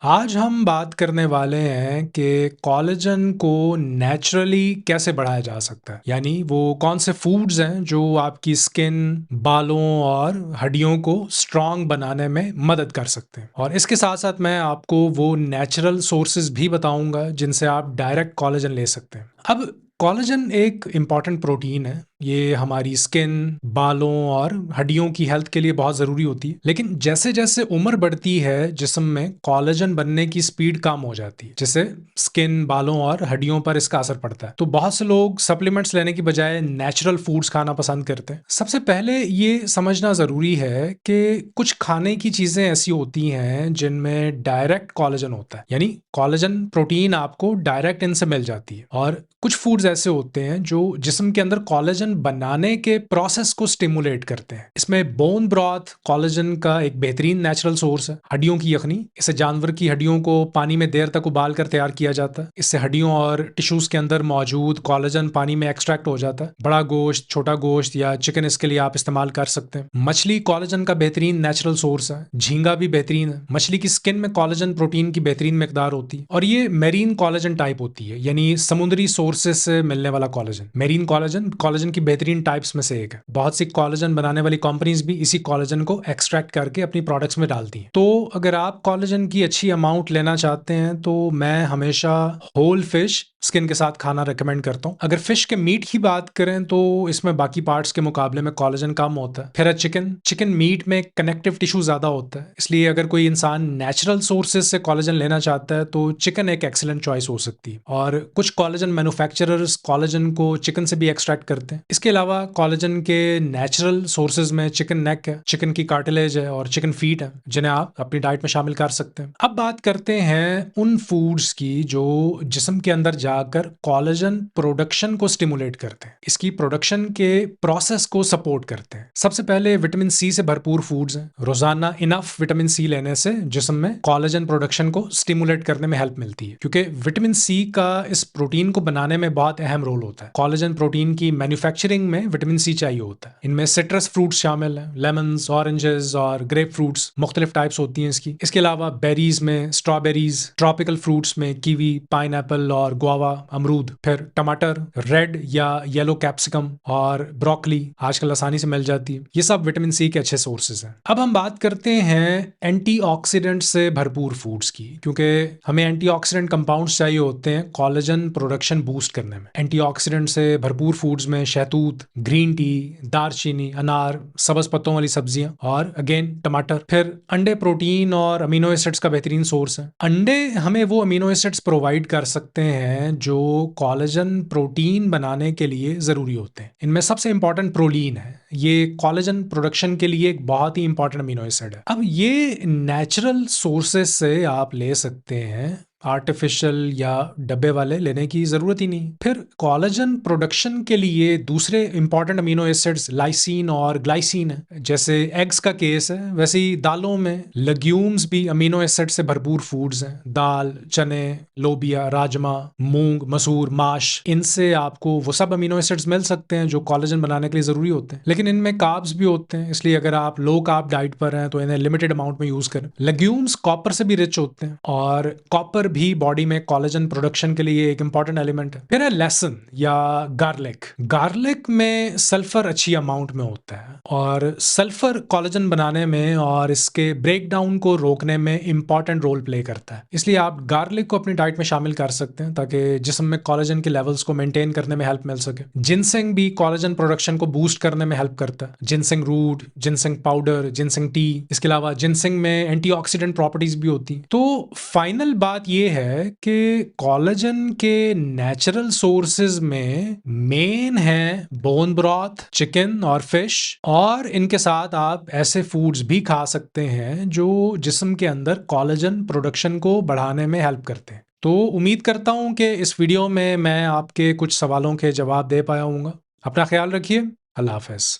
आज हम बात करने वाले हैं कि कोलेजन को नेचुरली कैसे बढ़ाया जा सकता है। यानी वो कौन से फूड्स हैं जो आपकी स्किन, बालों और हड्डियों को स्ट्रांग बनाने में मदद कर सकते हैं। और इसके साथ साथ मैं आपको वो नेचुरल सोर्सेज भी बताऊंगा जिनसे आप डायरेक्ट कोलेजन ले सकते हैं। अब कोलेजन एक इम्पॉर्टेंट प्रोटीन है। ये हमारी स्किन, बालों और हड्डियों की हेल्थ के लिए बहुत ज़रूरी होती है। लेकिन जैसे जैसे उम्र बढ़ती है जिस्म में कोलेजन बनने की स्पीड कम हो जाती है, जिससे स्किन, बालों और हड्डियों पर इसका असर पड़ता है। तो बहुत से लोग सप्लीमेंट्स लेने की बजाय नेचुरल फूड्स खाना पसंद करते हैं। सबसे पहले ये समझना ज़रूरी है कि कुछ खाने की चीज़ें ऐसी होती हैं जिनमें डायरेक्ट कोलेजन होता है, यानी कोलेजन प्रोटीन आपको डायरेक्ट इनसे मिल जाती है। और कुछ फूड्स ऐसे होते हैं जो जिस्म के अंदर कोलेजन बनाने के प्रोसेस को स्टिमुलेट करते हैं। इसमें बोन ब्रॉथ कोलेजन का एक बेहतरीन नेचुरल सोर्स है। हड्डियों की यखनी, इसे जानवर की हड्डियों को पानी में देर तक उबाल कर तैयार किया जाता है। इससे हड्डियों और टिश्यूज के अंदर मौजूद कोलेजन पानी में एक्सट्रैक्ट हो जाता है। बड़ा गोश्त, छोटा गोश्त या चिकन इसके लिए आप इस्तेमाल कर सकते हैं। मछली कोलेजन का बेहतरीन नेचुरल सोर्स है। झींगा भी बेहतरीन है। मछली की स्किन में कोलेजन प्रोटीन की बेहतरीन मिकदार होती है और ये मेरीन कोलेजन टाइप होती है, यानी समुद्री सोर्सेज से मिलने वाला कोलेजन। मेरीन कोलेजन कोलेजन की बेहतरीन टाइप्स में से एक है। बहुत सी कोलेजन बनाने वाली कंपनीज भी इसी कोलेजन को एक्सट्रैक्ट करके अपनी प्रोडक्ट्स में डालती हैं। तो अगर आप कोलेजन की अच्छी अमाउंट लेना चाहते हैं तो मैं हमेशा होल फिश स्किन के साथ खाना रेकमेंड करता हूँ। अगर फिश के मीट की बात करें तो इसमें बाकी पार्ट्स के मुकाबले में कोलेजन कम होता है। फिर है चिकन मीट में कनेक्टिव टिश्यू ज्यादा होता है, इसलिए अगर कोई इंसान नेचुरल सोर्सेज से कोलेजन लेना चाहता है तो चिकन एक एक्सीलेंट चॉइस हो सकती है। और कुछ कोलेजन मैन्युफैक्चरर्स कोलेजन को चिकन से भी एक्सट्रैक्ट करते हैं। इसके अलावा कोलेजन के नेचुरल सोर्सेज में चिकन नेक है, चिकन की कार्टिलेज है और चिकन फीट है, जिन्हें आप अपनी डाइट में शामिल कर सकते हैं। अब बात करते हैं उन फूड्स की जो जिस्म के अंदर जाकर कोलेजन प्रोडक्शन को स्टिमुलेट करते हैं, इसकी प्रोडक्शन के प्रोसेस को सपोर्ट करते हैं। सबसे पहले विटामिन सी से भरपूर फूड्स हैं। रोजाना इनफ विटामिन सी लेने से जिस्म में कोलेजन प्रोडक्शन को स्टिमुलेट करने में हेल्प मिलती है, क्योंकि विटामिन सी का इस प्रोटीन को बनाने में बहुत अहम रोल होता है। कोलेजन प्रोटीन की मैन्युफैक्चरिंग में विटामिन सी चाहिए होता है। इनमें सिट्रस फ्रूट्स शामिल हैं, लेमन्स, ऑरेंजेस और ग्रेप फ्रूट्स, मुख्तलिफ टाइप्स होती हैं इसकी। इसके अलावा बेरीज में स्ट्रॉबेरीज, ट्रॉपिकल फ्रूट्स में कीवी, पाइनएप्पल और गुआवा, अमरूद, फिर टमाटर, रेड या येलो कैप्सिकम और ब्रोकली आजकल आसानी से मिल जाती है। ये सब विटामिन सी के अच्छे सोर्सेज हैं। अब हम बात करते हैं एंटीऑक्सीडेंट से भरपूर फूड्स की, क्योंकि हमें एंटीऑक्सीडेंट कंपाउंड्स चाहिए होते हैं कोलेजन प्रोडक्शन बूस्ट करने में। एंटीऑक्सीडेंट से भरपूर फूड्स में शहतूत, ग्रीन टी, दालचीनी, अनार, सब्ज पत्तों वाली सब्जियां और अगेन टमाटर। फिर अंडे प्रोटीन और अमीनो एसिड्स का बेहतरीन सोर्स है। अंडे हमें वो अमीनो एसिड्स प्रोवाइड कर सकते हैं जो कोलेजन प्रोटीन बनाने के लिए जरूरी होते हैं। इनमें सबसे इंपॉर्टेंट प्रोलीन है। ये कोलेजन प्रोडक्शन के लिए एक बहुत ही इंपॉर्टेंट अमीनो एसिड है। अब ये नेचुरल सोर्सेस से आप ले सकते हैं, आर्टिफिशियल या डब्बे वाले लेने की जरूरत ही नहीं। फिर कोलेजन प्रोडक्शन के लिए दूसरे इंपॉर्टेंट अमीनो एसिड्स लाइसीन और ग्लाइसीन है। जैसे एग्स का केस है, वैसे ही दालों में लेग्यूम्स भी अमीनो एसिड से भरपूर फूड्स हैं। दाल, चने, लोबिया, राजमा, मूंग, मसूर, माश, इनसे आपको वो सब अमीनो एसिड्स मिल सकते हैं जो कोलेजन बनाने के लिए जरूरी होते हैं। लेकिन इनमें कार्ब्स भी होते हैं, इसलिए अगर आप लो कार्ब डाइट पर हैं तो इन्हें लिमिटेड अमाउंट में यूज करें। लेग्यूम्स कॉपर से भी रिच होते हैं और कॉपर भी बॉडी में कोलेजन प्रोडक्शन के लिए एक इंपॉर्टेंट एलिमेंट है। फिर है लहसुन या गार्लिक। गार्लिक में सल्फर अच्छी अमाउंट में होता है और सल्फर कोलेजन बनाने में और इसके ब्रेक डाउन को रोकने में इंपॉर्टेंट रोल प्ले करता है। इसलिए आप गार्लिक को अपनी डाइट में शामिल कर सकते हैं ताकि जिस्म में कोलेजन के लेवल्स को मेंटेन करने में हेल्प मिल सके। जिनसेंग भी कोलेजन प्रोडक्शन को बूस्ट करने में हेल्प करता है। Ginseng root, ginseng powder, ginseng tea, इसके अलावा जिनसेंग में एंटीऑक्सीडेंट प्रॉपर्टीज भी होती हैं। तो फाइनल बात यह है कि कोलेजन के नेचुरल सोर्सेज में मेन है बोन ब्रॉथ, चिकन और फिश, और इनके साथ आप ऐसे फूड्स भी खा सकते हैं जो जिस्म के अंदर कोलेजन प्रोडक्शन को बढ़ाने में हेल्प करते हैं। तो उम्मीद करता हूं कि इस वीडियो में मैं आपके कुछ सवालों के जवाब दे पाया हूँगा। अपना ख्याल रखिए। अल्लाह हाफ़िज़।